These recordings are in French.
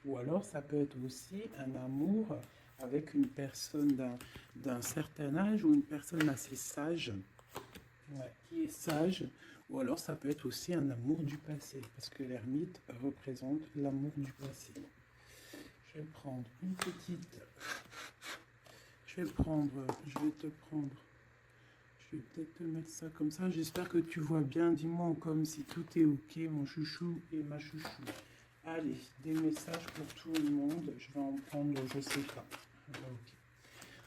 Ou alors, ça peut être aussi un amour avec une personne d'un certain âge ou une personne assez sage, ouais, qui est sage. Ou alors, ça peut être aussi un amour du passé, parce que l'ermite représente l'amour du passé. Je vais prendre une petite... je vais te prendre... Je vais peut-être te mettre ça comme ça. J'espère que tu vois bien. Dis-moi comme si tout est ok, mon chouchou et ma chouchou. Allez, des messages pour tout le monde. Je vais en prendre, je sais pas. Ok.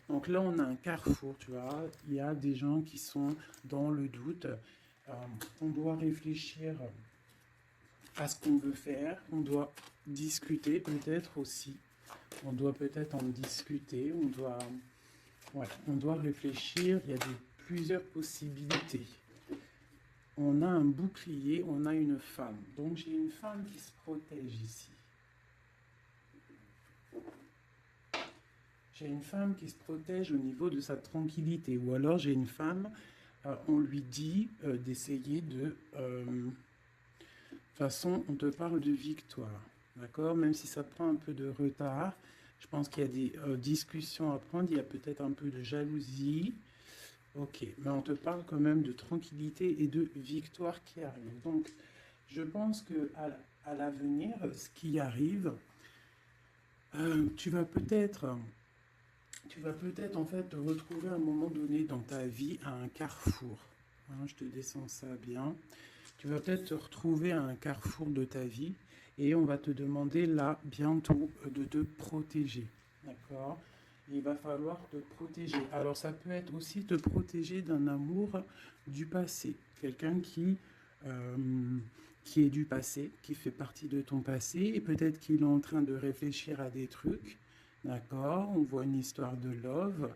Donc là, on a un carrefour, tu vois. Il y a des gens qui sont dans le doute. On doit réfléchir à ce qu'on veut faire. On doit discuter peut-être aussi. On doit peut-être en discuter. On doit réfléchir. Il y a plusieurs possibilités. On a un bouclier, on a une femme. Donc j'ai une femme qui se protège ici. J'ai une femme qui se protège au niveau de sa tranquillité. Ou alors j'ai une femme, on lui dit d'essayer de... de toute façon, on te parle de victoire. D'accord? Même si ça prend un peu de retard, je pense qu'il y a des discussions à prendre. Il y a peut-être un peu de jalousie. Ok, mais on te parle quand même de tranquillité et de victoire qui arrive. Donc, je pense que à l'avenir, ce qui arrive, tu vas peut-être en fait te retrouver à un moment donné dans ta vie à un carrefour. Hein, je te descends ça bien. Tu vas peut-être te retrouver à un carrefour de ta vie et on va te demander là bientôt de te protéger. D'accord? Il va falloir te protéger. Alors ça peut être aussi te protéger d'un amour du passé. Quelqu'un euh, qui est du passé, qui fait partie de ton passé et peut-être qu'il est en train de réfléchir à des trucs. D'accord? On voit une histoire de love.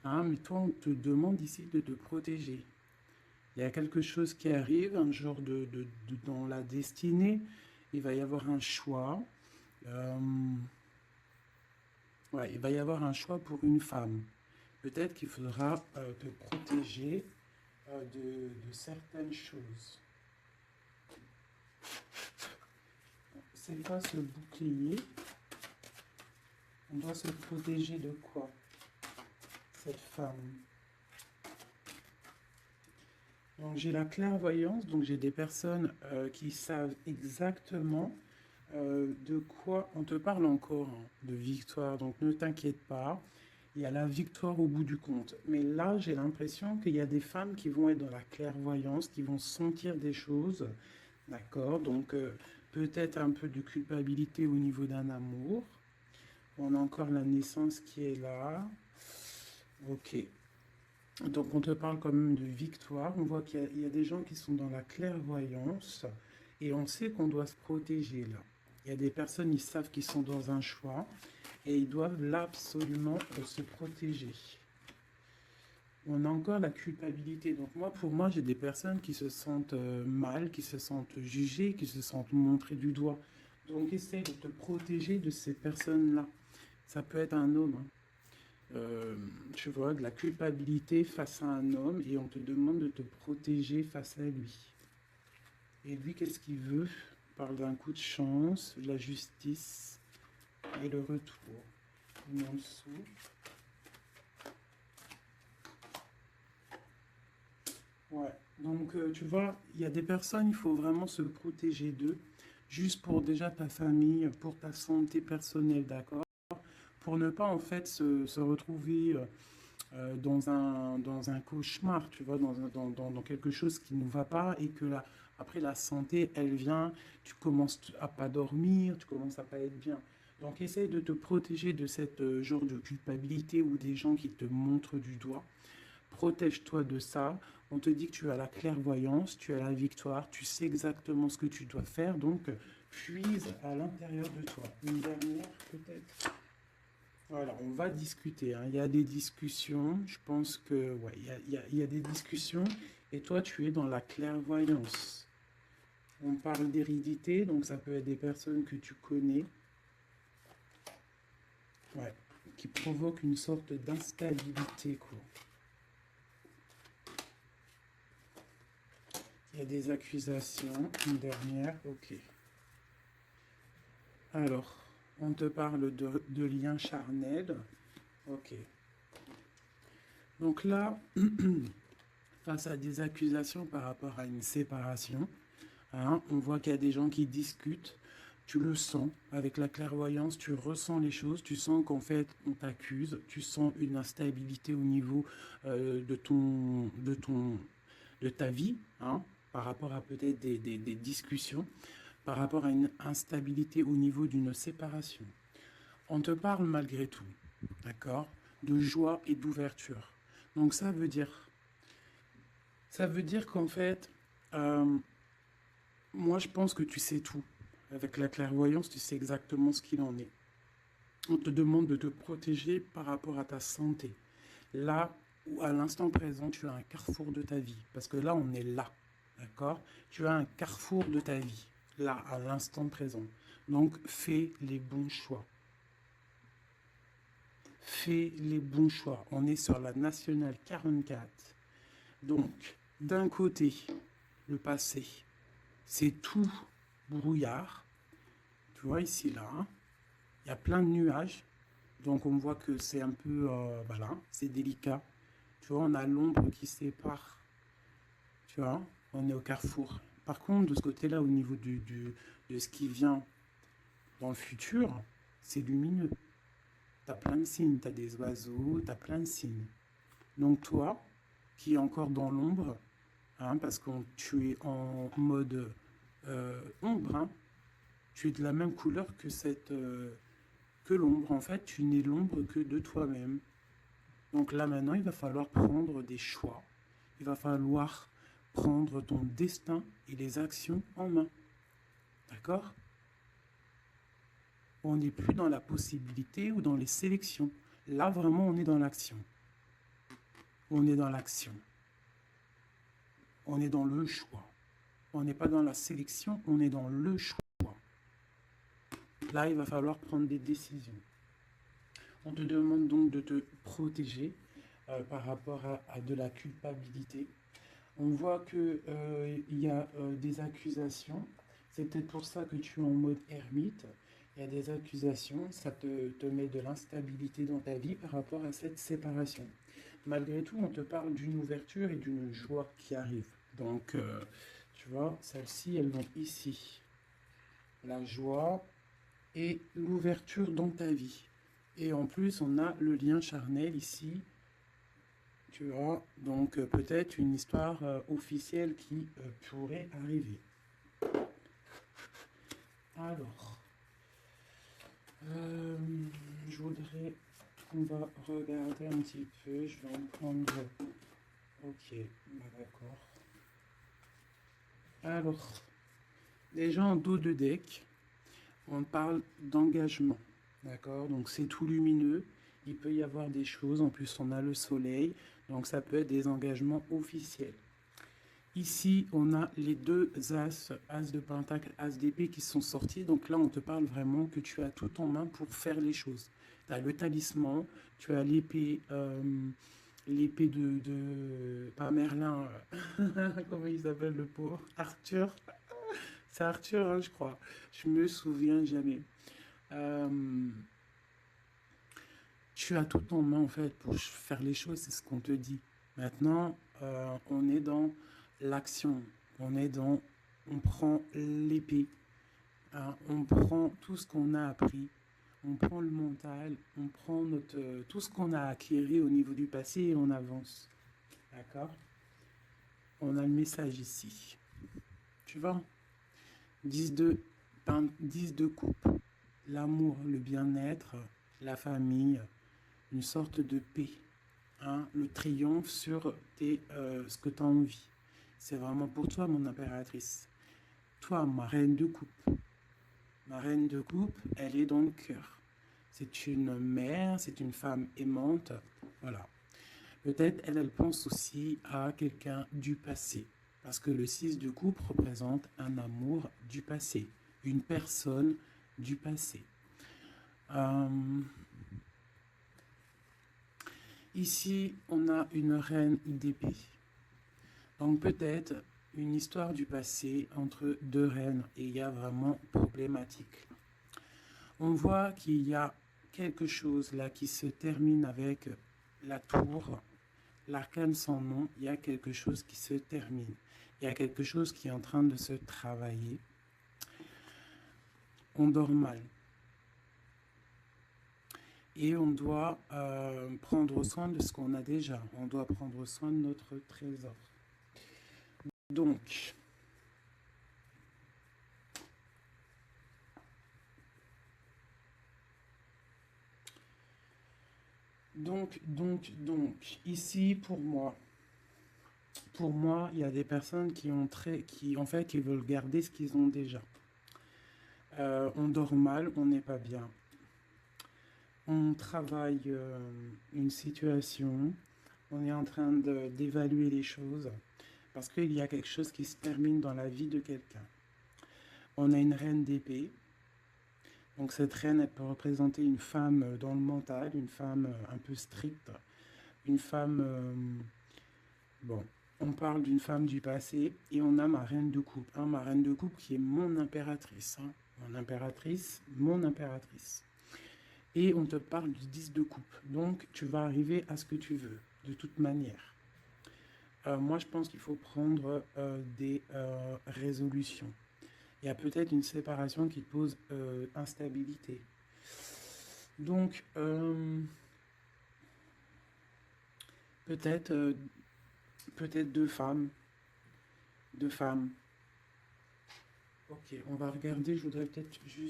Hein, mais toi, on te demande ici de te protéger. Il y a quelque chose qui arrive, un genre dans la destinée. Il va y avoir un choix. Euh, ouais, il va y avoir un choix pour une femme. Peut-être qu'il faudra te protéger de certaines choses. C'est quoi ce bouclier? On doit se protéger de quoi, cette femme? Donc j'ai la clairvoyance, donc j'ai des personnes qui savent exactement de quoi on te parle encore, hein, de victoire. Donc ne t'inquiète pas, il y a la victoire au bout du compte. Mais là, j'ai l'impression qu'il y a des femmes qui vont être dans la clairvoyance, qui vont sentir des choses, d'accord? Donc peut-être un peu de culpabilité au niveau d'un amour. On a encore la naissance qui est là. Ok. Donc on te parle quand même de victoire. On voit qu'il y a des gens qui sont dans la clairvoyance et on sait qu'on doit se protéger là. Il y a des personnes, ils savent qu'ils sont dans un choix et ils doivent là absolument se protéger. On a encore la culpabilité. Donc pour moi, j'ai des personnes qui se sentent mal, qui se sentent jugées, qui se sentent montrées du doigt. Donc essaye de te protéger de ces personnes-là. Ça peut être un homme, hein. Tu vois, de la culpabilité face à un homme et on te demande de te protéger face à lui. Et lui, qu'est-ce qu'il veut? Il parle d'un coup de chance, de la justice et le retour. En dessous. Ouais, donc tu vois, il y a des personnes, il faut vraiment se protéger d'eux, juste pour déjà ta famille, pour ta santé personnelle, d'accord? Pour ne pas en fait se retrouver dans un cauchemar, tu vois, dans quelque chose qui ne va pas et que après la santé, elle vient, tu commences à pas dormir, tu commences à pas être bien. Donc essaye de te protéger de cette genre de culpabilité ou des gens qui te montrent du doigt. Protège-toi de ça. On te dit que tu as la clairvoyance, tu as la victoire, tu sais exactement ce que tu dois faire, donc puise à l'intérieur de toi. Une dernière peut-être. Voilà, on va discuter, hein. Il y a des discussions. Je pense que, ouais, il y a des discussions. Et toi, tu es dans la clairvoyance. On parle d'hérédité, donc ça peut être des personnes que tu connais, ouais, qui provoquent une sorte d'instabilité, quoi. Il y a des accusations. Une dernière, ok. Alors, On te parle de lien charnel. Ok. Donc là, face à des accusations par rapport à une séparation, hein, on voit qu'il y a des gens qui discutent. Tu le sens avec la clairvoyance, tu ressens les choses, tu sens qu'en fait on t'accuse, tu sens une instabilité au niveau de ta vie, hein, par rapport à peut-être des discussions, par rapport à une instabilité au niveau d'une séparation. On te parle malgré tout, d'accord, de joie et d'ouverture. Donc ça veut dire qu'en fait, euh, moi je pense que tu sais tout. Avec la clairvoyance, tu sais exactement ce qu'il en est. On te demande de te protéger par rapport à ta santé. Là où à l'instant présent, tu as un carrefour de ta vie. Parce que là, on est là. D'accord? Tu as un carrefour de ta vie. Là, à l'instant présent. Donc, fais les bons choix. Fais les bons choix. On est sur la nationale 44. Donc, d'un côté, le passé, c'est tout brouillard. Tu vois ici, là, hein, il y a plein de nuages. Donc, on voit que c'est un peu, voilà, c'est délicat. Tu vois, on a l'ombre qui sépare. Tu vois, on est au carrefour. Par contre, de ce côté-là, au niveau de ce qui vient dans le futur, c'est lumineux. Tu as plein de signes, tu as des oiseaux, tu as plein de signes. Donc toi, qui es encore dans l'ombre, hein, parce que tu es en mode ombre, hein, tu es de la même couleur que l'ombre. En fait, tu n'es l'ombre que de toi-même. Donc là maintenant, il va falloir prendre des choix. Il va falloir prendre ton destin et les actions en main. D'accord? On n'est plus dans la possibilité ou dans les sélections. Là, vraiment, on est dans l'action. On est dans l'action. On est dans le choix. On n'est pas dans la sélection, on est dans le choix. Là, il va falloir prendre des décisions. On te demande donc de te protéger par rapport à de la culpabilité. On voit qu'il y a des accusations. C'est peut-être pour ça que tu es en mode ermite. Il y a des accusations, ça te met de l'instabilité dans ta vie par rapport à cette séparation. Malgré tout, on te parle d'une ouverture et d'une joie qui arrive. Donc, tu vois, celles-ci, elles vont ici. La joie et l'ouverture dans ta vie. Et en plus, on a le lien charnel ici. Tu vois, donc peut-être une histoire officielle qui pourrait arriver. Alors, je voudrais qu'on va regarder un petit peu. Je vais en prendre. Ok, d'accord. Alors, déjà en dos de deck, on parle d'engagement. D'accord? Donc c'est tout lumineux. Il peut y avoir des choses. En plus, on a le soleil. Donc ça peut être des engagements officiels. Ici, on a les deux as, as de pentacle, as d'épée qui sont sortis. Donc là, on te parle vraiment que tu as tout en main pour faire les choses. Tu as le talisman, tu as l'épée pas Merlin, comment il s'appelle le pauvre? Arthur. C'est Arthur, hein, je crois. Je me souviens jamais. Euh, Tu as tout en main en fait pour faire les choses, c'est ce qu'on te dit. Maintenant, on est dans l'action. On prend l'épée, hein, on prend tout ce qu'on a appris, on prend le mental, on prend tout ce qu'on a acquis au niveau du passé et on avance. D'accord? On a le message ici. Tu vois? 10 de, 10 de coupe. L'amour, le bien-être, la famille, une sorte de paix, hein, le triomphe sur ce que tu as envie. C'est vraiment pour toi, mon impératrice. Toi, ma reine de coupe. Ma reine de coupe, elle est dans le cœur. C'est une mère, c'est une femme aimante. Voilà. Peut-être elle pense aussi à quelqu'un du passé. Parce que le 6 de coupe représente un amour du passé. Une personne du passé. Ici, on a une reine d'épée. Donc peut-être une histoire du passé entre deux reines et il y a vraiment problématique. On voit qu'il y a quelque chose là qui se termine avec la tour, l'arcane sans nom. Il y a quelque chose qui se termine. Il y a quelque chose qui est en train de se travailler. On dort mal. Et on doit prendre soin de ce qu'on a déjà. On doit prendre soin de notre trésor. Donc, ici pour moi, il y a des personnes qui ont en fait, qui veulent garder ce qu'ils ont déjà. On dort mal, on n'est pas bien. On travaille une situation, on est en train d'évaluer les choses, parce qu'il y a quelque chose qui se termine dans la vie de quelqu'un. On a une reine d'épée. Donc cette reine, elle peut représenter une femme dans le mental, une femme un peu stricte, une femme... bon, on parle d'une femme du passé et on a ma reine de coupe. Hein, ma reine de coupe qui est mon impératrice. Hein, mon impératrice. Et on te parle du 10 de coupe. Donc tu vas arriver à ce que tu veux, de toute manière. Moi, je pense qu'il faut prendre des résolutions. Il y a peut-être une séparation qui pose instabilité. Donc, peut-être deux femmes. Deux femmes. Ok, on va regarder. Je voudrais peut-être je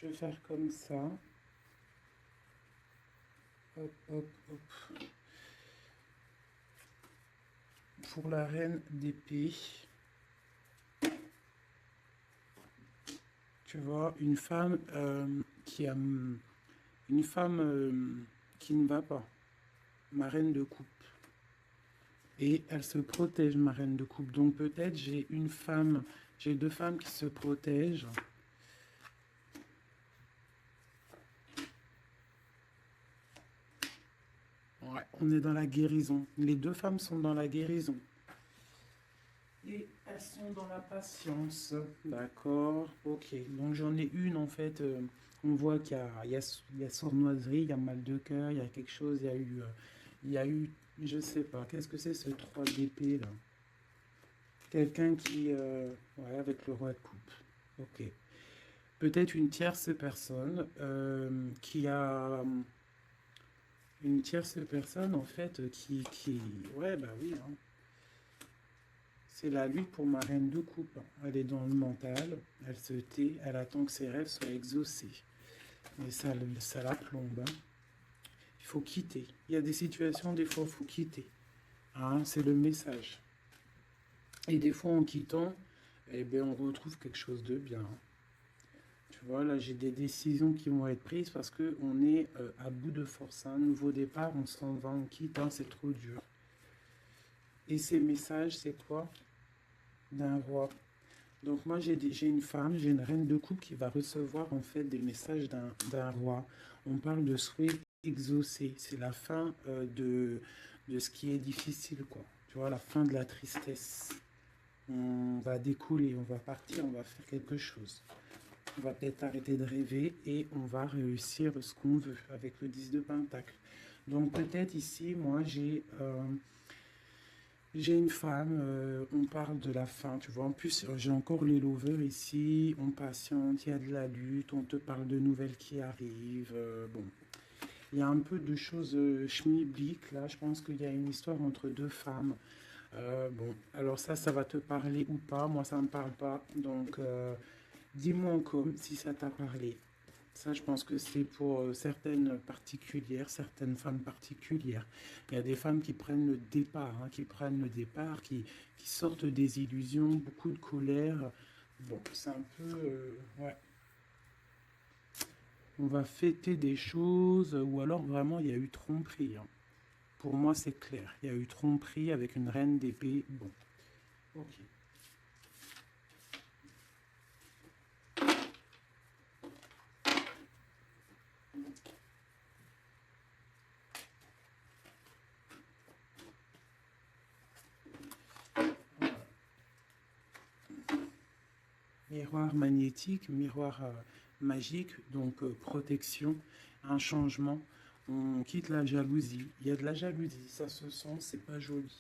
vais faire comme ça. Hop, hop, hop. Pour la reine d'épée, tu vois, une femme qui ne va pas, ma reine de coupe. Et elle se protège, ma reine de coupe. Donc peut-être j'ai deux femmes qui se protègent. Ouais, on est dans la guérison. Les deux femmes sont dans la guérison. Et elles sont dans la patience. D'accord. Ok. Donc j'en ai une en fait. On voit qu'il y a sournoiserie, il y a mal de cœur, il y a quelque chose, il y a eu, je sais pas. Qu'est-ce que c'est ce 3 d'épée là? Quelqu'un qui, ouais, avec le roi de coupe. Ok. Peut-être une tierce personne qui a une tierce personne en fait ouais bah oui hein. C'est la lutte pour ma reine de coupe. Elle est dans le mental, elle se tait, elle attend que ses rêves soient exaucés. Mais ça la plombe. Hein. Il faut quitter. Il y a des situations, des fois, il faut quitter. Hein, c'est le message. Et des fois, en quittant, eh bien, on retrouve quelque chose de bien. Tu vois, là, j'ai des décisions qui vont être prises parce qu'on est à bout de force. Un nouveau départ, on s'en va, on quitte, hein, c'est trop dur. Et ces messages, c'est quoi? D'un roi. Donc moi, j'ai une femme, j'ai une reine de coupe qui va recevoir en fait des messages d'un roi. On parle de souhait exaucé. C'est la fin de ce qui est difficile, quoi. Tu vois, la fin de la tristesse. On va découler, on va partir, on va faire quelque chose. On va peut-être arrêter de rêver et on va réussir ce qu'on veut avec le 10 de Pentacle. Donc peut-être ici, moi, j'ai une femme, on parle de la fin, tu vois. En plus, j'ai encore les lovers ici, on patiente, il y a de la lutte, on te parle de nouvelles qui arrivent. Bon, il y a un peu de choses schmilbliques, là. Je pense qu'il y a une histoire entre deux femmes. Bon, alors ça va te parler ou pas. Moi, ça ne me parle pas. Donc, dis-moi en com si ça t'a parlé. Ça, je pense que c'est pour certaines particulières, certaines femmes particulières. Il y a des femmes qui prennent le départ, hein, qui sortent des illusions, beaucoup de colère. Bon, c'est un peu... ouais. On va fêter des choses, ou alors vraiment, il y a eu tromperie. Hein. Pour moi, c'est clair. Il y a eu tromperie avec une reine d'épée. Bon, ok. Miroir magnétique, miroir magique, donc protection, un changement. On quitte la jalousie. Il y a de la jalousie, ça se sent, c'est pas joli.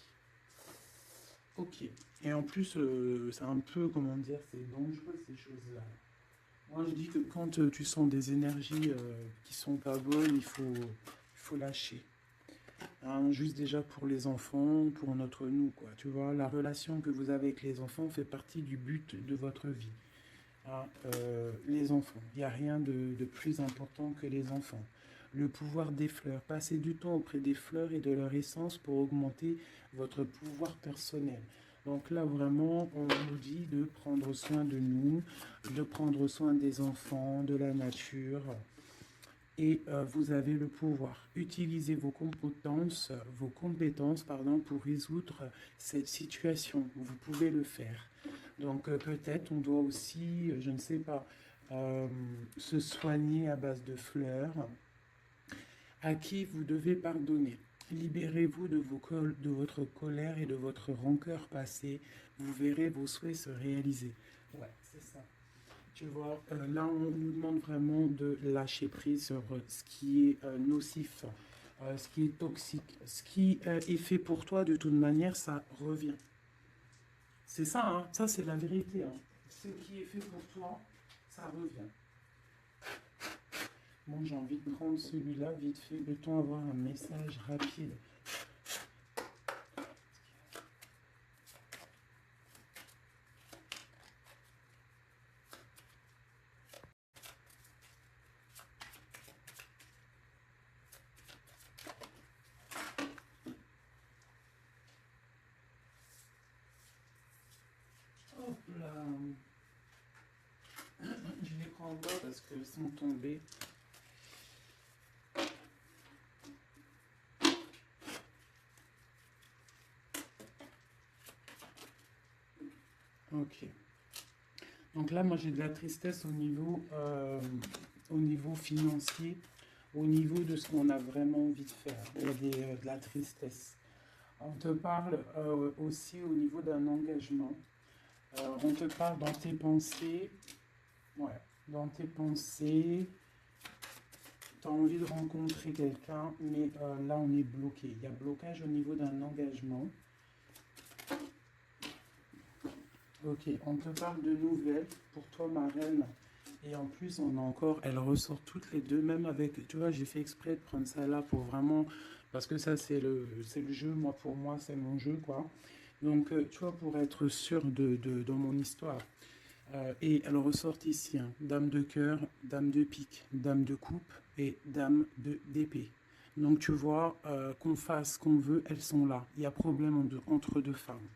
Ok. Et en plus, c'est un peu, comment dire, c'est dangereux ces choses-là. Moi, je dis que quand tu sens des énergies qui sont pas bonnes, il faut lâcher. Hein, juste déjà pour les enfants, pour notre nous, quoi. Tu vois, la relation que vous avez avec les enfants fait partie du but de votre vie. Hein, les enfants, il n'y a rien de plus important que les enfants. Le pouvoir des fleurs, passez du temps auprès des fleurs et de leur essence pour augmenter votre pouvoir personnel. Donc là, vraiment, on nous dit de prendre soin de nous, de prendre soin des enfants, de la nature, et vous avez le pouvoir. Utilisez vos compétences, pardon, pour résoudre cette situation. Vous pouvez le faire. Donc peut-être on doit aussi, je ne sais pas, euh, se soigner à base de fleurs. À qui vous devez pardonner. Libérez-vous de votre colère et de votre rancœur passée. Vous verrez vos souhaits se réaliser. Ouais, c'est ça. Tu vois, là, on nous demande vraiment de lâcher prise sur ce qui est nocif, ce qui est toxique. Ce qui est fait pour toi, de toute manière, ça revient. C'est ça, hein, ça c'est la vérité. Hein. Ce qui est fait pour toi, ça revient. Bon, j'ai envie de prendre celui-là vite fait, le temps d'avoir un message rapide. Hop là. Je les prends pas parce qu'elles sont tombées. Ok. Donc là, moi, j'ai de la tristesse au niveau financier, au niveau de ce qu'on a vraiment envie de faire. Il y a de la tristesse. On te parle aussi au niveau d'un engagement. On te parle dans tes pensées. Ouais, dans tes pensées. Tu as envie de rencontrer quelqu'un, mais là, on est bloqué. Il y a blocage au niveau d'un engagement. Ok, on te parle de nouvelles pour toi, ma reine. Et en plus, on a encore, elles ressortent toutes les deux, même avec, tu vois, j'ai fait exprès de prendre ça là pour vraiment, parce que ça, c'est le jeu, moi, pour moi, c'est mon jeu, quoi. Donc, tu vois, pour être sûr dans mon histoire. Et elles ressortent ici, hein, dame de cœur, dame de pique, dame de coupe et d'épée. Donc, tu vois, qu'on fasse ce qu'on veut, elles sont là. Il y a problème entre deux femmes.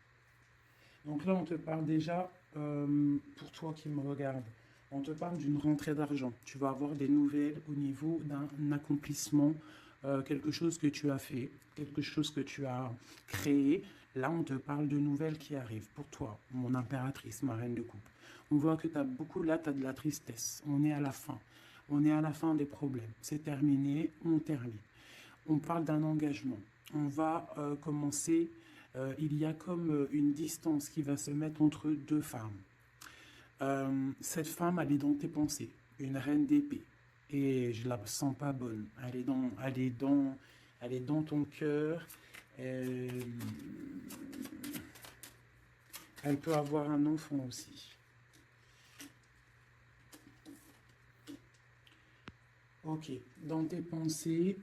Donc là, on te parle déjà, pour toi qui me regarde, on te parle d'une rentrée d'argent. Tu vas avoir des nouvelles au niveau d'un accomplissement, quelque chose que tu as fait, quelque chose que tu as créé. Là, on te parle de nouvelles qui arrivent pour toi, mon impératrice, ma reine de coupe. On voit que tu as beaucoup, là, tu as de la tristesse. On est à la fin. On est à la fin des problèmes. C'est terminé, on termine. On parle d'un engagement. On va commencer, il y a comme une distance qui va se mettre entre deux femmes. Cette femme, elle est dans tes pensées, une reine d'épée. Et je la sens pas bonne. Elle est dans ton cœur. Euh, Elle peut avoir un enfant aussi. Ok, dans tes pensées,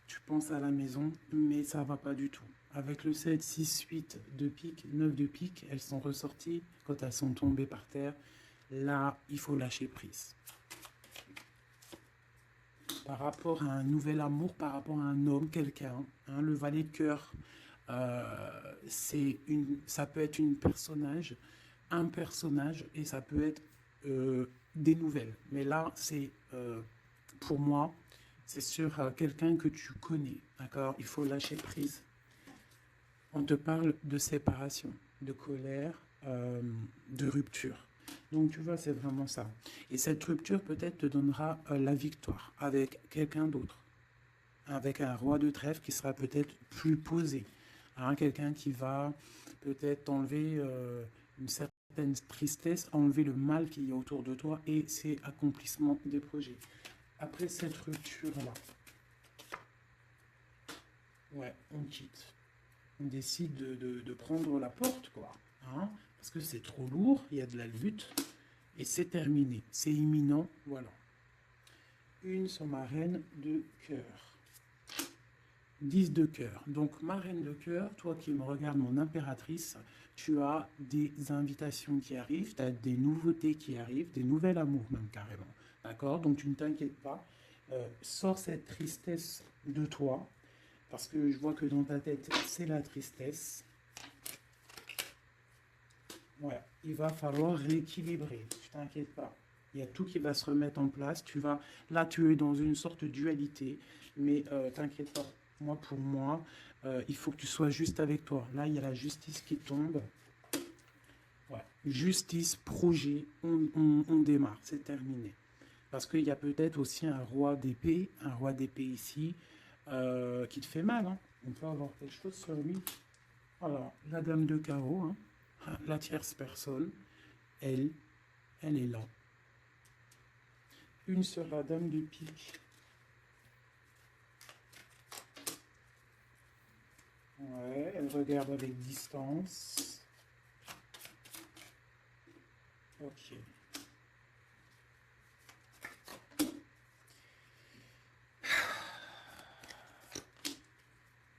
tu penses à la maison, mais ça va pas du tout. Avec le 7, 6, 8 de pique, 9 de pique, elles sont ressorties quand elles sont tombées par terre. Là, il faut lâcher prise. Par rapport à un nouvel amour, par rapport à un homme, quelqu'un, hein, le valet de cœur, ça peut être un personnage, et ça peut être des nouvelles. Mais là, c'est pour moi, c'est sur quelqu'un que tu connais, d'accord? Il faut lâcher prise. On te parle de séparation, de colère, de rupture. Donc tu vois, c'est vraiment ça. Et cette rupture peut-être te donnera la victoire avec quelqu'un d'autre, avec un roi de trèfle qui sera peut-être plus posé, hein, quelqu'un qui va peut-être t'enlever une certaine certaine tristesse, enlever le mal qu'il y a autour de toi et c'est accomplissement des projets. Après cette rupture-là, ouais, on quitte. On décide de prendre la porte, quoi. Hein, parce que c'est trop lourd, il y a de la lutte et c'est terminé. C'est imminent, voilà. Une sur ma reine de cœur. 10 de cœur. Donc, ma reine de cœur, toi qui me regardes, mon impératrice, tu as des invitations qui arrivent, tu as des nouveautés qui arrivent, des nouvelles amours même carrément. D'accord? Donc, tu ne t'inquiètes pas. Sors cette tristesse de toi, parce que je vois que dans ta tête, c'est la tristesse. Ouais, il va falloir rééquilibrer. Tu t'inquiètes pas. Il y a tout qui va se remettre en place. Là, tu es dans une sorte de dualité, mais t'inquiète pas. Pour moi, il faut que tu sois juste avec toi. Là, il y a la justice qui tombe. Ouais. Justice, projet, on démarre, c'est terminé. Parce qu'il y a peut-être aussi un roi d'épée ici, qui te fait mal. Hein. On peut avoir quelque chose sur lui. Alors, la dame de carreau, hein. La tierce personne, elle est là. Une sur la dame de pique. Ouais, elle regarde avec distance. Ok.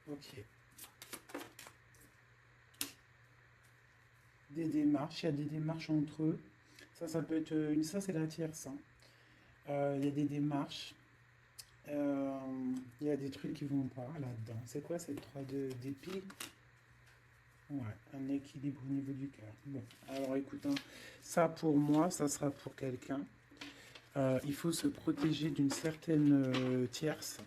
Ok. Des démarches, il y a des démarches entre eux. Ça peut être ça c'est la tierce. Hein. Il y a des démarches. Il y a des trucs qui vont pas là-dedans. C'est quoi cette 3 d'épée? Ouais, un équilibre au niveau du cœur. Bon, alors écoute, hein, ça pour moi, ça sera pour quelqu'un. Il faut se protéger d'une certaine tierce.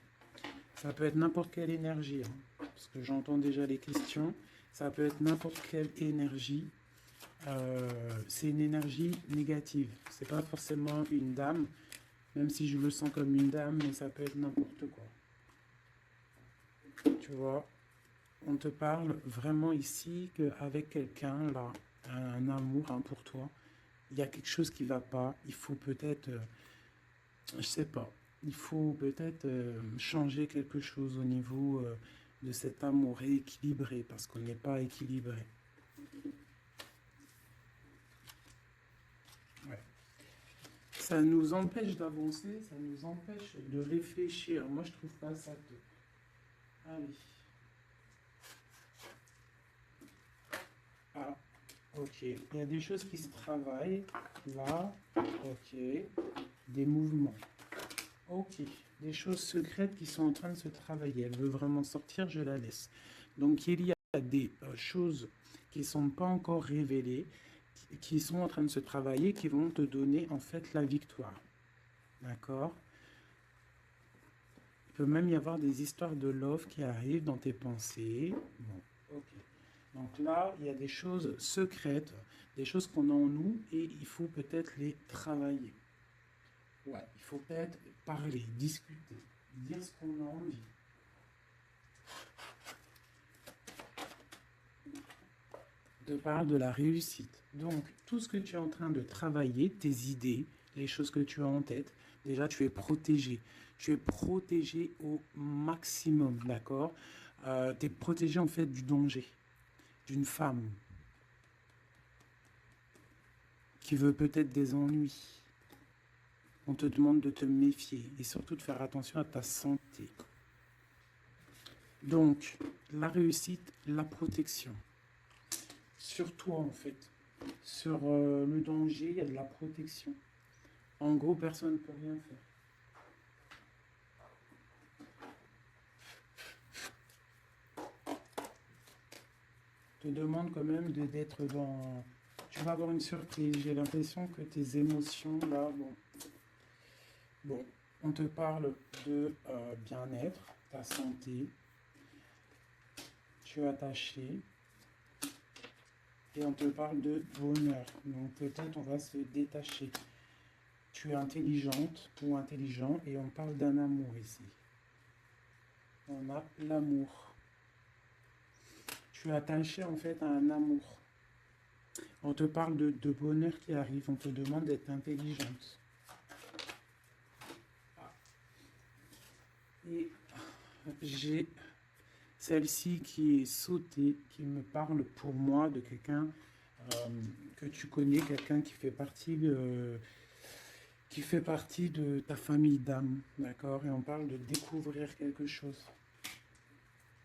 Ça peut être n'importe quelle énergie, hein, parce que j'entends déjà les questions. Ça peut être n'importe quelle énergie. C'est une énergie négative. C'est pas forcément une dame, même si je le sens comme une dame, mais ça peut être n'importe quoi. Tu vois, on te parle vraiment ici qu'avec quelqu'un, là, un amour hein, pour toi, il y a quelque chose qui va pas. Il faut peut-être, je sais pas, il faut peut-être changer quelque chose au niveau de cet amour rééquilibré, parce qu'on n'est pas équilibré. Ouais. Ça nous empêche d'avancer, ça nous empêche de réfléchir. Moi, je trouve pas ça top. Allez. Ah, ok. Il y a des choses qui se travaillent. Là, ok. Des mouvements. Ok. Des choses secrètes qui sont en train de se travailler. Elle veut vraiment sortir, je la laisse. Donc, il y a des choses qui ne sont pas encore révélées, qui sont en train de se travailler, qui vont te donner en fait la victoire. D'accord? Il peut même y avoir des histoires de love qui arrivent dans tes pensées. Bon, ok. Donc là, il y a des choses secrètes, des choses qu'on a en nous et il faut peut-être les travailler. Ouais, il faut peut-être parler, discuter, dire ce qu'on a envie. De parler de la réussite. Donc, tout ce que tu es en train de travailler, tes idées, les choses que tu as en tête, déjà tu es protégé. Tu es protégé au maximum, d'accord? Tu es protégé en fait du danger, d'une femme qui veut peut-être des ennuis. On te demande de te méfier et surtout de faire attention à ta santé. Donc, la réussite, la protection. Sur toi en fait. Sur le danger, il y a de la protection. En gros, personne ne peut rien faire. Je te demande quand même d'être dans... Tu vas avoir une surprise. J'ai l'impression que tes émotions, là, bon, on te parle de bien-être, ta santé. Tu es attaché. Et on te parle de bonheur. Donc peut-être on va se détacher. Tu es intelligente ou intelligent et on parle d'un amour ici. On a l'amour. Tu es attaché en fait à un amour. On te parle de bonheur qui arrive, on te demande d'être intelligente. Et j'ai celle-ci qui est sautée, qui me parle pour moi de quelqu'un que tu connais, quelqu'un qui fait partie de ta famille d'âme, d'accord? Et on parle de découvrir quelque chose.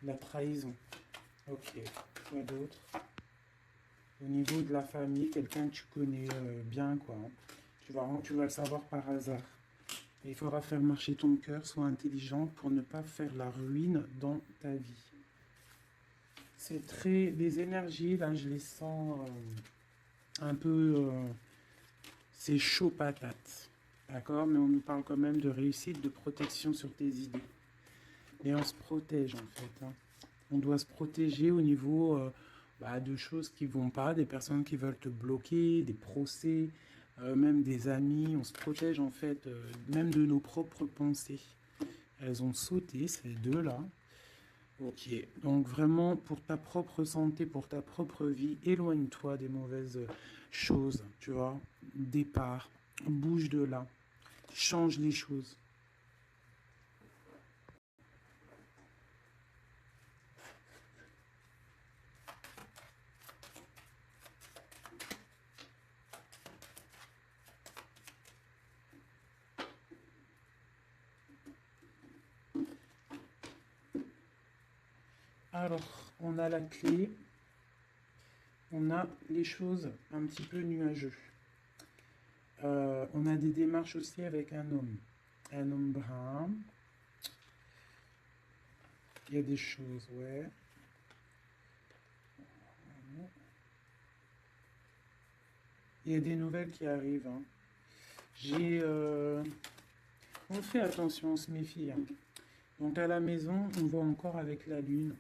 La trahison. Ok, quoi d'autre? Au niveau de la famille, quelqu'un que tu connais bien, quoi. Tu vas le savoir par hasard. Et il faudra faire marcher ton cœur, sois intelligent pour ne pas faire la ruine dans ta vie. C'est très... Les énergies, là, je les sens un peu... c'est chaud patate. D'accord? Mais on nous parle quand même de réussite, de protection sur tes idées. Et on se protège, en fait. Hein. On doit se protéger au niveau de choses qui vont pas, des personnes qui veulent te bloquer, des procès, même des amis. On se protège, en fait, même de nos propres pensées. Elles ont sauté, ces deux-là. Ok, donc vraiment pour ta propre santé, pour ta propre vie, éloigne-toi des mauvaises choses, tu vois. Départ, bouge de là, change les choses. Alors, on a la clé, on a les choses un petit peu nuageux. On a des démarches aussi avec un homme brun. Il y a des choses, ouais. Il y a des nouvelles qui arrivent. Hein. On fait attention, on se méfie. Hein. Donc à la maison, on voit encore avec la lune.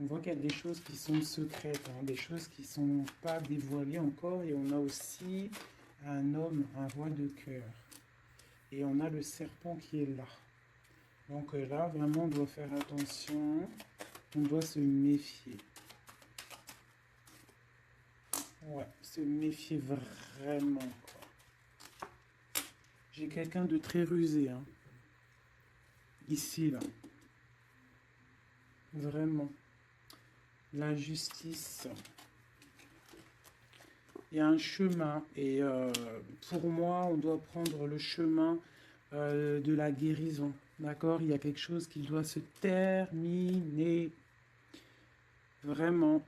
On voit qu'il y a des choses qui sont secrètes, hein, des choses qui ne sont pas dévoilées encore. Et on a aussi un homme, un roi de cœur. Et on a le serpent qui est là. Donc là, vraiment, on doit faire attention. On doit se méfier. Ouais, se méfier vraiment. Quoi. J'ai quelqu'un de très rusé. Hein. Ici, là. Vraiment. La justice. Il y a un chemin. Et pour moi, on doit prendre le chemin de la guérison. D'accord? Il y a quelque chose qui doit se terminer. Vraiment.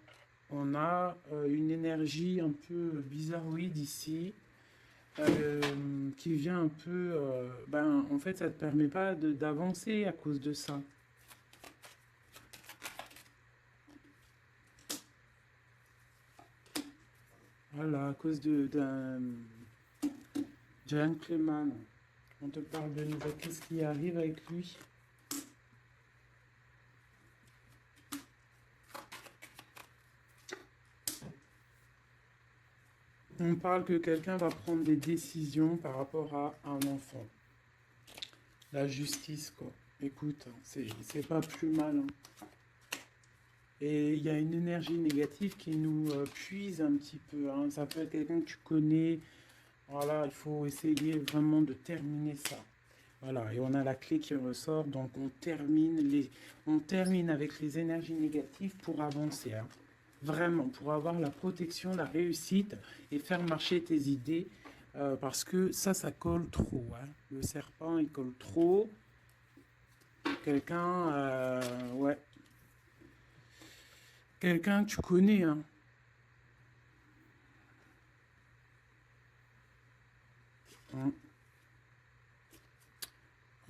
On a une énergie un peu bizarroïde ici. Qui vient un peu... en fait, ça ne te permet pas d'avancer à cause de ça. Voilà, à cause d'un gentleman. On te parle de nouveau. Qu'est-ce qui arrive avec lui? On parle que quelqu'un va prendre des décisions par rapport à un enfant. La justice, quoi. Écoute, c'est pas plus mal. Hein. Et il y a une énergie négative qui nous puise un petit peu. Hein. Ça peut être quelqu'un que tu connais. Voilà, il faut essayer vraiment de terminer ça. Voilà, et on a la clé qui ressort. Donc on termine avec les énergies négatives pour avancer. Hein. Vraiment, pour avoir la protection, la réussite et faire marcher tes idées. Parce que ça colle trop. Hein. Le serpent, il colle trop. Quelqu'un, ouais. Quelqu'un que tu connais, hein.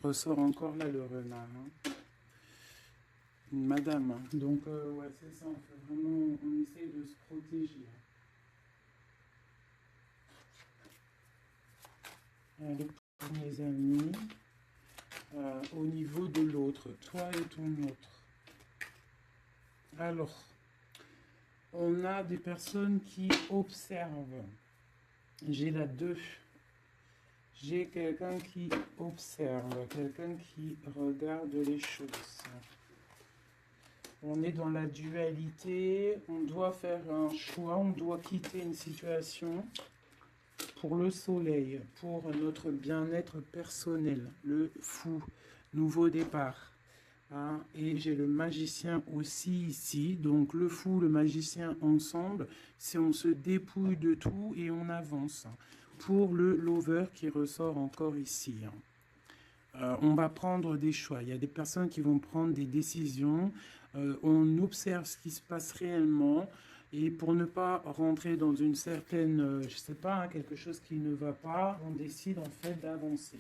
Ressort encore là le renard. Hein. Une madame. Hein. Donc, ouais, c'est ça. On essaye de se protéger. Hein. Allez, pour mes amis, au niveau de l'autre, toi et ton autre. Alors, on a des personnes qui observent. J'ai la 2. J'ai quelqu'un qui observe, quelqu'un qui regarde les choses. On est dans la dualité, on doit faire un choix, on doit quitter une situation pour le soleil, pour notre bien-être personnel, le fou, nouveau départ. Hein, et j'ai le magicien aussi ici, donc le fou, le magicien ensemble, c'est on se dépouille de tout et on avance. Pour le lover qui ressort encore ici. On va prendre des choix. Il y a des personnes qui vont prendre des décisions. On observe ce qui se passe réellement. Et pour ne pas rentrer dans une certaine, je sais pas, hein, quelque chose qui ne va pas, on décide en fait d'avancer.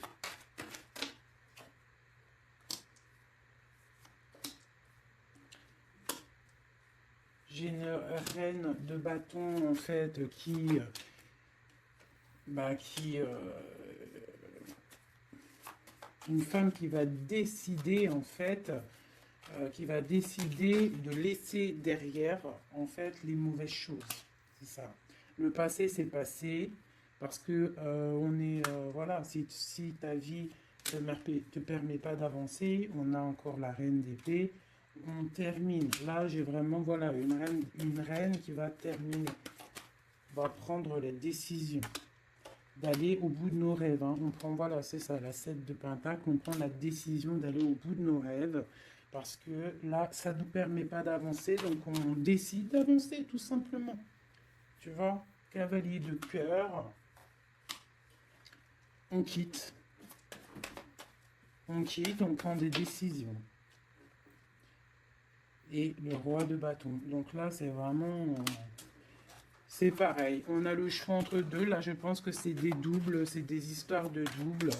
J'ai une reine de bâton en fait une femme qui va décider en fait, qui va décider de laisser derrière en fait les mauvaises choses. C'est ça. Le passé c'est passé parce que on est voilà, si ta vie te permet pas d'avancer, on a encore la reine d'épée. On termine. Là, j'ai vraiment voilà une reine qui va terminer, va prendre les décisions d'aller au bout de nos rêves. Hein. On prend, voilà, c'est ça, la 7 de Pentacle, on prend la décision d'aller au bout de nos rêves parce que là, ça ne nous permet pas d'avancer, donc on décide d'avancer tout simplement. Tu vois, cavalier de cœur, on quitte, on prend des décisions. Et le roi de bâton. Donc là, c'est vraiment... c'est pareil. On a le choix entre deux. Là, je pense que c'est des doubles, c'est des histoires de doubles.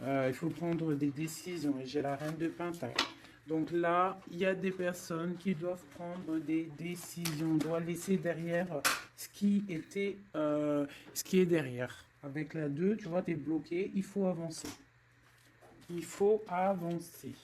Il faut prendre des décisions. Et j'ai la reine de Pentacle. Donc là, il y a des personnes qui doivent prendre des décisions. On doit laisser derrière ce qui était, ce qui est derrière. Avec la 2, tu vois, tu es bloqué. Il faut avancer. Il faut avancer.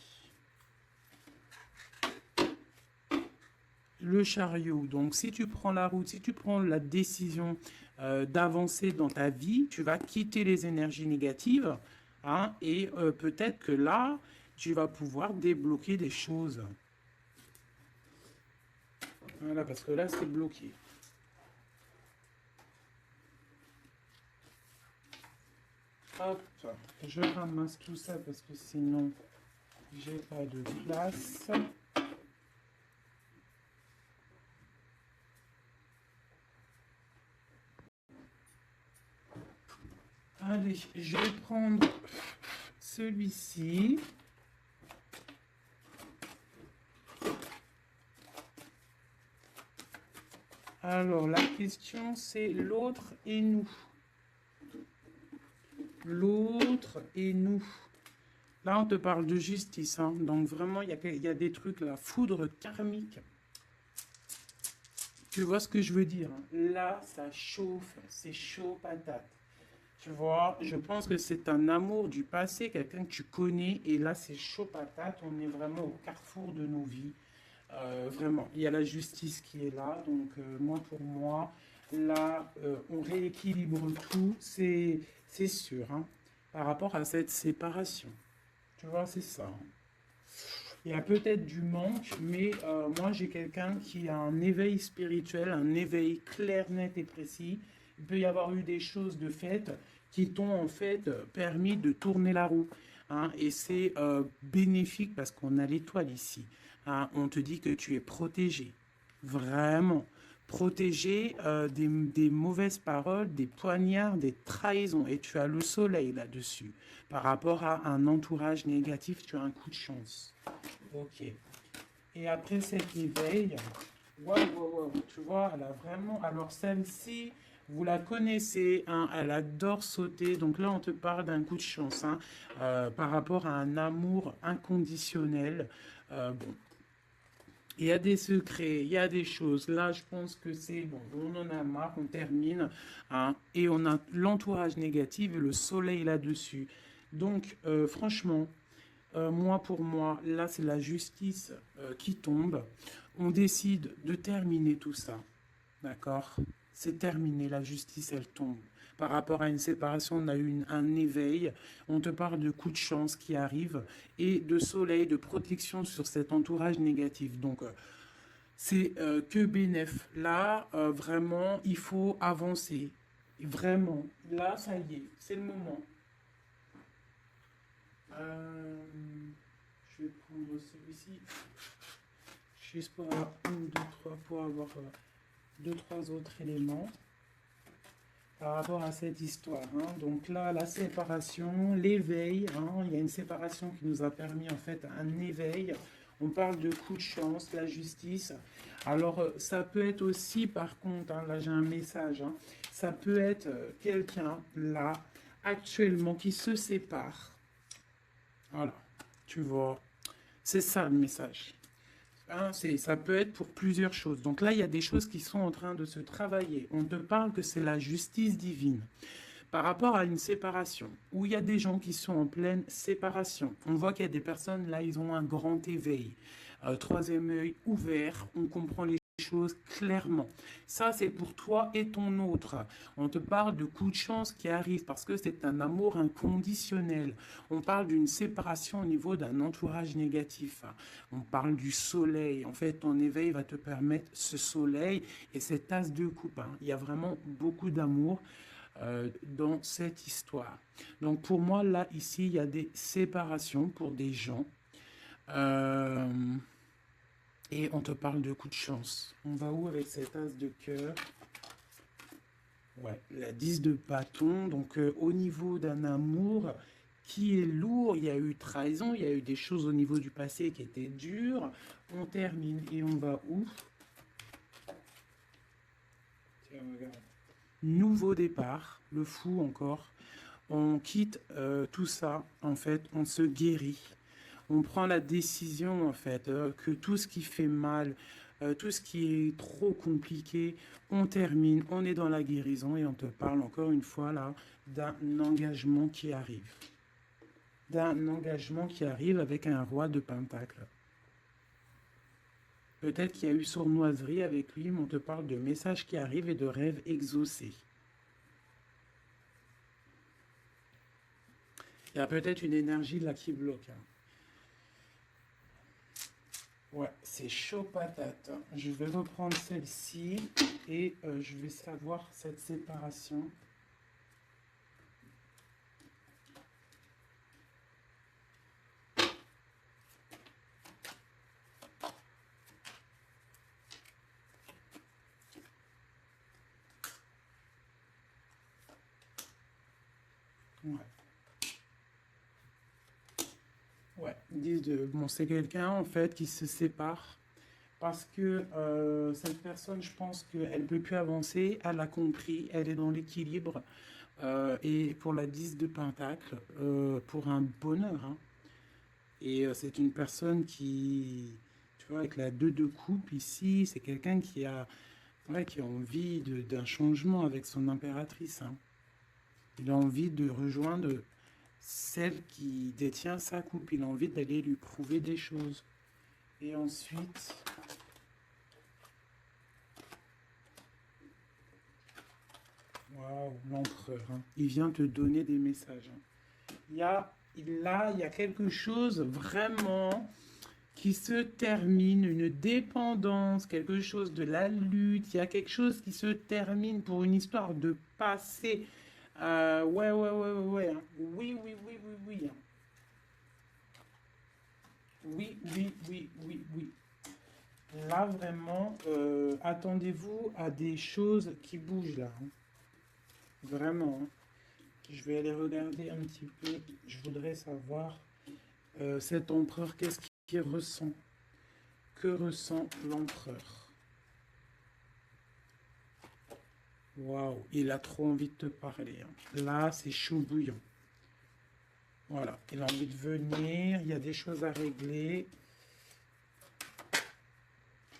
Le chariot. Donc, si tu prends la route, si tu prends la décision d'avancer dans ta vie, tu vas quitter les énergies négatives. Hein, et peut-être que là, tu vas pouvoir débloquer des choses. Voilà, parce que là, c'est bloqué. Hop, je ramasse tout ça parce que sinon, j'ai pas de place. Allez, je vais prendre celui-ci. Alors, la question, c'est l'autre et nous. L'autre et nous. Là, on te parle de justice. Hein. Donc, vraiment, il y a des trucs, la foudre karmique. Tu vois ce que je veux dire? Hein. Là, ça chauffe. C'est chaud patate. Tu vois, je pense que c'est un amour du passé, quelqu'un que tu connais. Et là, c'est chaud patate. On est vraiment au carrefour de nos vies. Vraiment, il y a la justice qui est là. Donc, moi, pour moi, là, on rééquilibre tout. C'est sûr, hein, par rapport à cette séparation. Tu vois, c'est ça. Il y a peut-être du manque, mais moi, j'ai quelqu'un qui a un éveil spirituel, un éveil clair, net et précis. Il peut y avoir eu des choses de fait qui t'ont en fait permis de tourner la roue. Hein, et c'est bénéfique parce qu'on a l'étoile ici. Hein, on te dit que tu es protégé. Vraiment. Protégé des mauvaises paroles, des poignards, des trahisons. Et tu as le soleil là-dessus. Par rapport à un entourage négatif, tu as un coup de chance. Ok. Et après cet éveil, waouh, tu vois, elle a vraiment... Alors celle-ci, vous la connaissez, hein, elle adore sauter. Donc là, on te parle d'un coup de chance, hein, par rapport à un amour inconditionnel. Bon. Il y a des secrets, il y a des choses. Là, je pense que c'est bon, on en a marre, on termine. Hein, et on a l'entourage négatif et le soleil là-dessus. Donc, franchement, moi, pour moi, là, c'est la justice qui tombe. On décide de terminer tout ça. D'accord? C'est terminé, la justice, elle tombe. Par rapport à une séparation, on a eu un éveil. On te parle de coups de chance qui arrivent et de soleil, de protection sur cet entourage négatif. Donc, C'est que bénéf. Là, vraiment, il faut avancer. Vraiment. Là, ça y est, c'est le moment. Euh, je vais prendre celui-ci. Juste pour avoir une, deux, trois, pour avoir deux, trois autres éléments par rapport à cette histoire, hein. Donc là, la séparation, l'éveil, hein, il y a une séparation qui nous a permis en fait un éveil. On parle de coup de chance, la justice. Alors ça peut être aussi, par contre, hein, là j'ai un message, hein, ça peut être quelqu'un là actuellement qui se sépare. Voilà, tu vois, c'est ça le message. Hein, ça peut être pour plusieurs choses. Donc là, il y a des choses qui sont en train de se travailler. On te parle que c'est la justice divine. Par rapport à une séparation, où il y a des gens qui sont en pleine séparation, on voit qu'il y a des personnes, là, ils ont un grand éveil. Troisième œil ouvert, on comprend les choses clairement. Ça, c'est pour toi et ton autre. On te parle de coups de chance qui arrivent parce que c'est un amour inconditionnel. On parle d'une séparation au niveau d'un entourage négatif. On parle du soleil. En fait, ton éveil va te permettre ce soleil et cette tasse de coupe, hein. Il y a vraiment beaucoup d'amour dans cette histoire. Donc pour moi, là, ici, il y a des séparations pour des gens. Euh, et on te parle de coups de chance. On va où avec cette as de cœur? Ouais, la 10 de bâton. Donc au niveau d'un amour qui est lourd, il y a eu trahison, il y a eu des choses au niveau du passé qui étaient dures. On termine et on va où? Tiens, regarde. Nouveau départ, le fou encore. On quitte tout ça, en fait, on se guérit. On prend la décision, en fait, que tout ce qui fait mal, tout ce qui est trop compliqué, on termine, on est dans la guérison et on te parle encore une fois là d'un engagement qui arrive. D'un engagement qui arrive avec un roi de pentacle. Peut-être qu'il y a eu sournoiserie avec lui, mais on te parle de messages qui arrivent et de rêves exaucés. Il y a peut-être une énergie là qui bloque, hein. Ouais, c'est chaud patate, hein. Je vais reprendre celle-ci et je vais savoir cette séparation. Ouais. Ouais, ils disent bon, c'est quelqu'un en fait qui se sépare parce que cette personne, je pense qu'elle ne peut plus avancer, elle a compris, elle est dans l'équilibre. Et pour la 10 de Pentacle, pour un bonheur, hein. Et c'est une personne qui, tu vois, avec la 2 de coupe ici, c'est quelqu'un qui a, ouais, qui a envie d'un changement avec son impératrice, hein. Il a envie de rejoindre celle qui détient sa coupe. Il a envie d'aller lui prouver des choses. Et ensuite, waouh, l'empereur, hein. Il vient te donner des messages, hein. Là, il y a quelque chose vraiment qui se termine, une dépendance, quelque chose de la lutte. Il y a quelque chose qui se termine pour une histoire de passé. Ouais, ouais, ouais, ouais, ouais, hein. Oui, oui, oui, oui, oui, hein. Oui, oui, oui, oui, oui. Là, vraiment, attendez-vous à des choses qui bougent là, hein. Vraiment, hein. Je vais aller regarder un petit peu. Je voudrais savoir cet empereur, qu'est-ce qu'il ressent? Que ressent l'empereur? Waouh, il a trop envie de te parler, hein. Là, c'est chaud bouillant. Voilà, il a envie de venir. Il y a des choses à régler.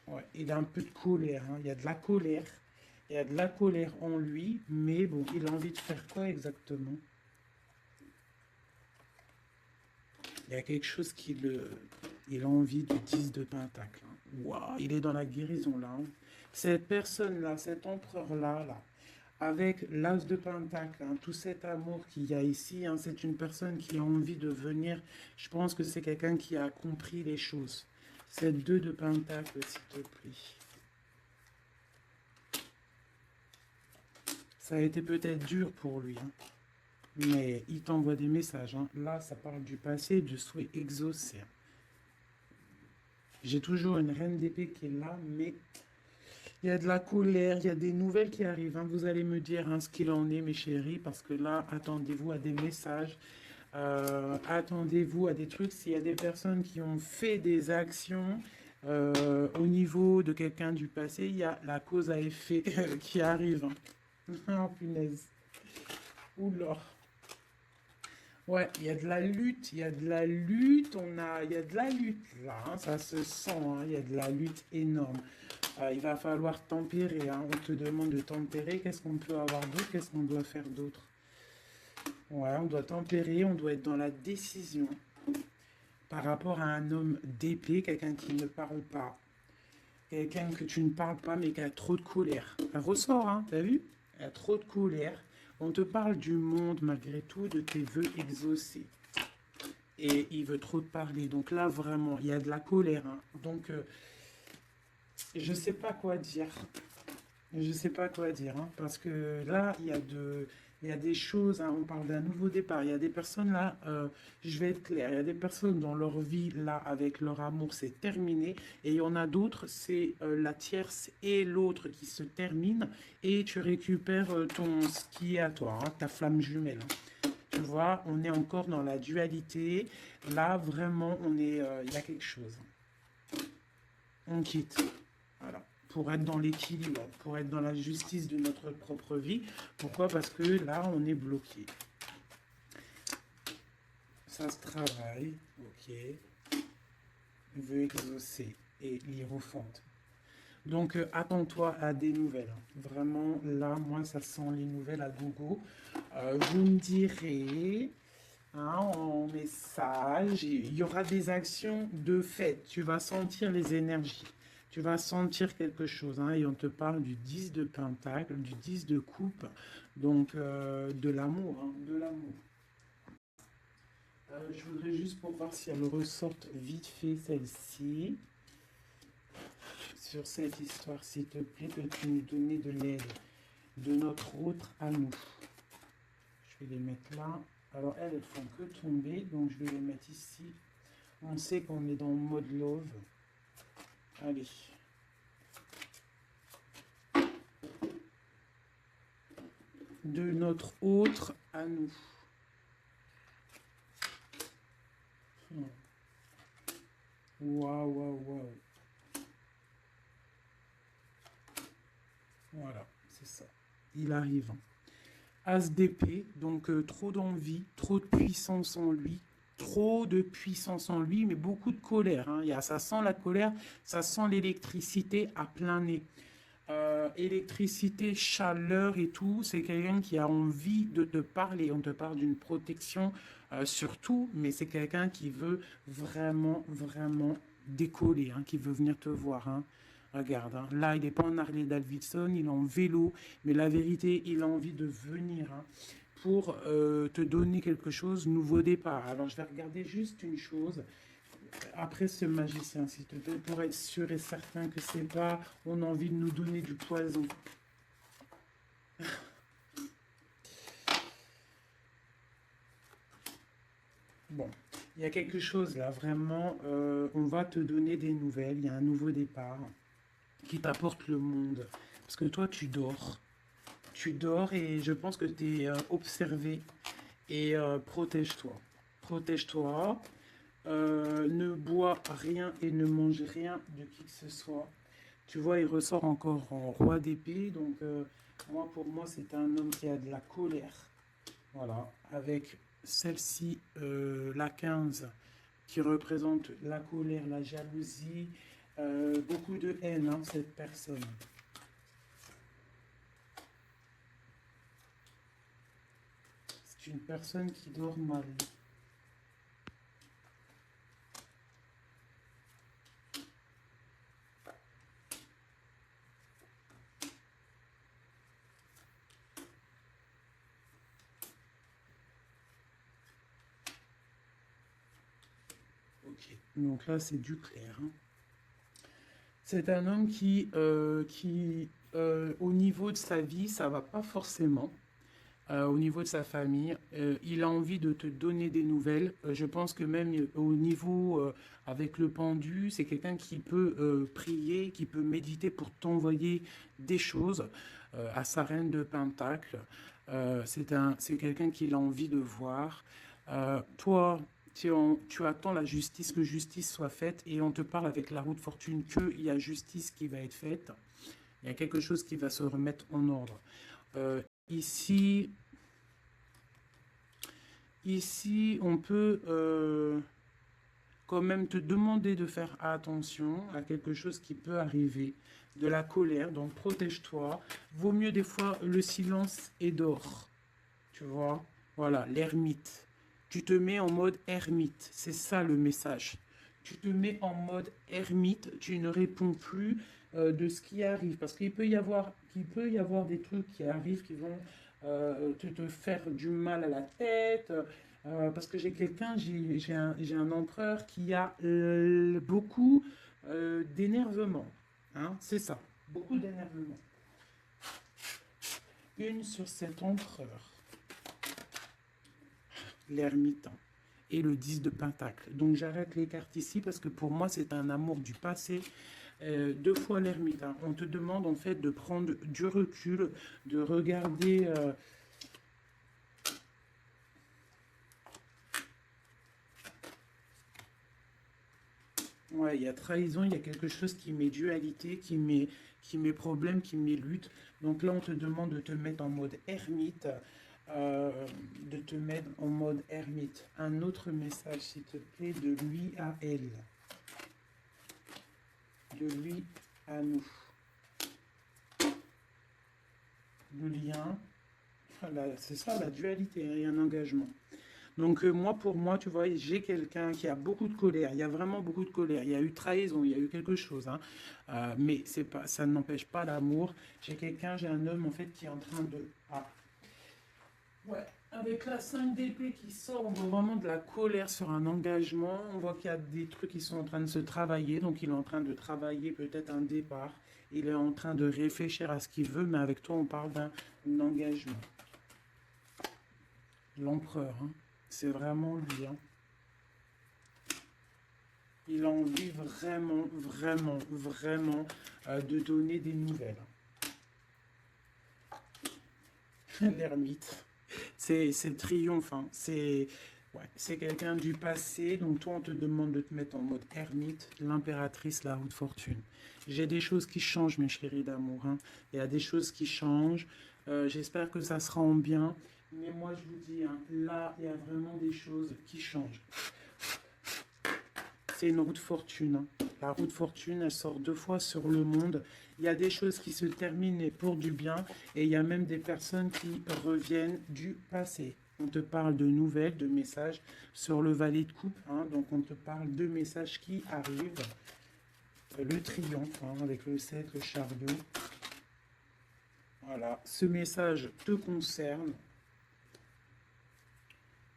Ouais, il a un peu de colère, hein. Il y a de la colère. Il y a de la colère en lui, mais bon, il a envie de faire quoi exactement? Il y a quelque chose qui le... Il a envie du 10 de Pentacle, hein. Waouh, il est dans la guérison là, hein. Cette personne-là, cet empereur-là, là, avec l'as de Pentacle, hein, tout cet amour qu'il y a ici, hein, c'est une personne qui a envie de venir. Je pense que c'est quelqu'un qui a compris les choses. Cette 2 de pentacle, s'il te plaît. Ça a été peut-être dur pour lui, hein, mais il t'envoie des messages. Hein. Là, ça parle du passé, du souhait exaucé. J'ai toujours une reine d'épée qui est là, mais il y a de la colère, il y a des nouvelles qui arrivent. Hein. Vous allez me dire hein, ce qu'il en est, mes chéris, parce que là, attendez-vous à des messages. Attendez-vous à des trucs. S'il y a des personnes qui ont fait des actions au niveau de quelqu'un du passé, il y a la cause à effet qui arrive. Hein. Oh, punaise. Oula. Ouais, il y a de la lutte, il y a de la lutte, il y a de la lutte là, hein, ça se sent, hein, il y a de la lutte énorme. Il va falloir tempérer, hein, on te demande de tempérer, qu'est-ce qu'on peut avoir d'autre, qu'est-ce qu'on doit faire d'autre? Ouais, on doit tempérer, on doit être dans la décision par rapport à un homme d'épée, quelqu'un qui ne parle pas, quelqu'un que tu ne parles pas mais qui a trop de colère. Ça ressort, hein, t'as vu? Il a trop de colère. On te parle du monde malgré tout, de tes vœux exaucés. Et il veut trop te parler. Donc là, vraiment, il y a de la colère. Hein. Donc, je ne sais pas quoi dire. Je ne sais pas quoi dire. Hein, parce que là, il y a des choses. Hein, on parle d'un nouveau départ. Il y a des personnes là, je vais être clair. Il y a des personnes dans leur vie là, avec leur amour, c'est terminé. Et il y en a d'autres, c'est la tierce et l'autre qui se terminent. Et tu récupères ce qui est à toi, hein, ta flamme jumelle. Hein. Tu vois, on est encore dans la dualité. Là, vraiment, il y a quelque chose. On quitte. Voilà. Pour être dans l'équilibre, pour être dans la justice de notre propre vie. Pourquoi? Parce que là, on est bloqué. Ça se travaille. Ok. Veut exaucer et l'hiérophante. Donc, attends-toi à des nouvelles. Vraiment, là, moi, ça sent les nouvelles à gogo. Vous me direz... Hein, en message, il y aura des actions de fait. Tu vas sentir les énergies. Tu vas sentir quelque chose. Hein, et on te parle du 10 de pentacle, du 10 de coupe. Donc, de l'amour. Hein, de l'amour. Je voudrais juste pour voir si elle ressorte vite fait celle-ci. Sur cette histoire, s'il te plaît, peux-tu nous donner de l'aide de notre autre à nous? Je vais les mettre là. Alors, elles font que tomber, donc je vais les mettre ici. On sait qu'on est dans le mode love. Allez. De notre autre à nous. Waouh, waouh, waouh. Voilà, c'est ça. Il arrive. As d'épée, donc trop d'envie, trop de puissance en lui, trop de puissance en lui, mais beaucoup de colère. Hein. Ça sent la colère, ça sent l'électricité à plein nez. Électricité, chaleur et tout, c'est quelqu'un qui a envie de te parler. On te parle d'une protection surtout, mais c'est quelqu'un qui veut vraiment, vraiment décoller, hein, qui veut venir te voir. Hein. Regarde, hein. Là, il n'est pas en Harley Davidson, il est en vélo, mais la vérité, il a envie de venir hein, pour te donner quelque chose, nouveau départ. Alors, je vais regarder juste une chose. Après ce magicien, s'il te plaît, pour être sûr et certain que c'est pas, on a envie de nous donner du poison. Bon, il y a quelque chose là, vraiment, on va te donner des nouvelles, il y a un nouveau départ qui t'apporte le monde. Parce que toi, tu dors. Tu dors et je pense que tu es observé. Et protège-toi. Protège-toi. Ne bois rien et ne mange rien de qui que ce soit. Tu vois, il ressort encore en roi d'épée. Donc, pour moi, c'est un homme qui a de la colère. Voilà. Avec celle-ci, la 15, qui représente la colère, la jalousie, beaucoup de haine, hein, cette personne. C'est une personne qui dort mal. Ok, donc là c'est du clair. Hein. C'est un homme au niveau de sa vie, ça va pas forcément. Au niveau de sa famille, il a envie de te donner des nouvelles. Je pense que même au niveau avec le pendu, c'est quelqu'un qui peut prier, qui peut méditer pour t'envoyer des choses à sa reine de Pentacle. C'est quelqu'un qu'il a envie de voir. Toi, tu attends la justice, que justice soit faite, et on te parle avec la roue de fortune qu'il y a justice qui va être faite. Il y a quelque chose qui va se remettre en ordre. Euh, ici, ici, on peut quand même te demander de faire attention à quelque chose qui peut arriver, de la colère, donc protège-toi. Vaut mieux des fois le silence et d'or, tu vois. Voilà, l'ermite. Tu te mets en mode ermite, c'est ça le message. Tu te mets en mode ermite, tu ne réponds plus de ce qui arrive, parce qu'il peut y avoir des trucs qui arrivent qui vont te faire du mal à la tête. Parce que j'ai un empereur qui a beaucoup d'énervement. Hein, c'est ça, beaucoup d'énervement. Une sur cet empereur, l'ermitant, et le 10 de Pentacle. Donc j'arrête les cartes ici parce que pour moi c'est un amour du passé. Deux fois l'ermitant. On te demande en fait de prendre du recul, de regarder... Ouais, il y a trahison, il y a quelque chose qui met dualité, qui met problème, qui met lutte. Donc là, on te demande de te mettre en mode ermite, de te mettre en mode ermite. Un autre message, s'il te plaît, de lui à elle, de lui à nous. Le lien, voilà, c'est ça la dualité, hein, et un engagement. Donc moi, pour moi, tu vois, j'ai quelqu'un qui a beaucoup de colère. Il y a vraiment beaucoup de colère. Il y a eu trahison, il y a eu quelque chose. Hein. Mais c'est pas, ça n'empêche pas l'amour. J'ai un homme en fait qui est en train de... Ah. Ouais, avec la 5 d'épée qui sort, on voit vraiment de la colère sur un engagement. On voit qu'il y a des trucs qui sont en train de se travailler. Donc il est en train de travailler peut-être un départ. Il est en train de réfléchir à ce qu'il veut. Mais avec toi, on parle d'un engagement. L'empereur, hein. C'est vraiment lui. Hein. Il a envie vraiment, vraiment, vraiment de donner des nouvelles. L'ermite. C'est le triomphe. Hein. C'est quelqu'un du passé. Donc toi, on te demande de te mettre en mode ermite. L'impératrice, la roue de fortune. J'ai des choses qui changent, mes chéris d'amour. Hein. Il y a des choses qui changent. J'espère que ça sera en bien. Mais moi, je vous dis, hein, là, il y a vraiment des choses qui changent. C'est une roue de fortune. Hein. La roue de fortune, elle sort 2 fois sur le monde. Il y a des choses qui se terminent pour du bien. Et il y a même des personnes qui reviennent du passé. On te parle de nouvelles, de messages sur le valet de coupe. Hein. Donc, on te parle de messages qui arrivent. Le triomphe, hein, avec le 7, le chariot. Voilà. Ce message te concerne.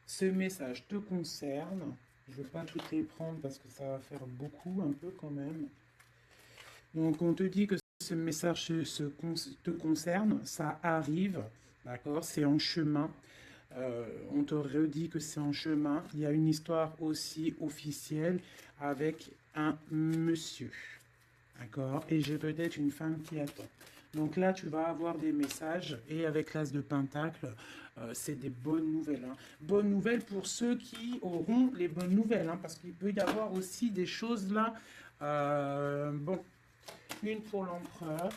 Ce message te concerne. Je ne veux pas toutes les prendre parce que ça va faire beaucoup, un peu quand même. Donc, on te dit que ce message te concerne, ça arrive, d'accord, c'est en chemin. On te redit que c'est en chemin. Il y a une histoire aussi officielle avec un monsieur, d'accord, et j'ai peut-être une femme qui attend. Donc là, tu vas avoir des messages, et avec l'As de Pentacle, c'est des bonnes nouvelles. Hein. Bonnes nouvelles pour ceux qui auront les bonnes nouvelles, hein, parce qu'il peut y avoir aussi des choses là. Bon, une pour l'empereur.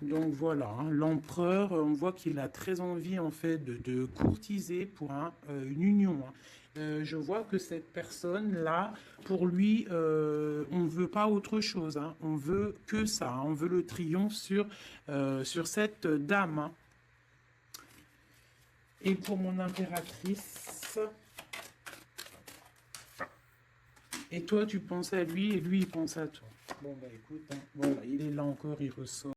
Donc voilà, hein, l'empereur, on voit qu'il a très envie en fait de courtiser pour une union. Hein. Je vois que cette personne-là, pour lui, on ne veut pas autre chose. Hein. On veut que ça. Hein. On veut le triomphe sur cette dame. Hein. Et pour mon impératrice... Et toi, tu penses à lui et lui, il pense à toi. Bon, bah écoute, hein, voilà, il est là encore, il ressort.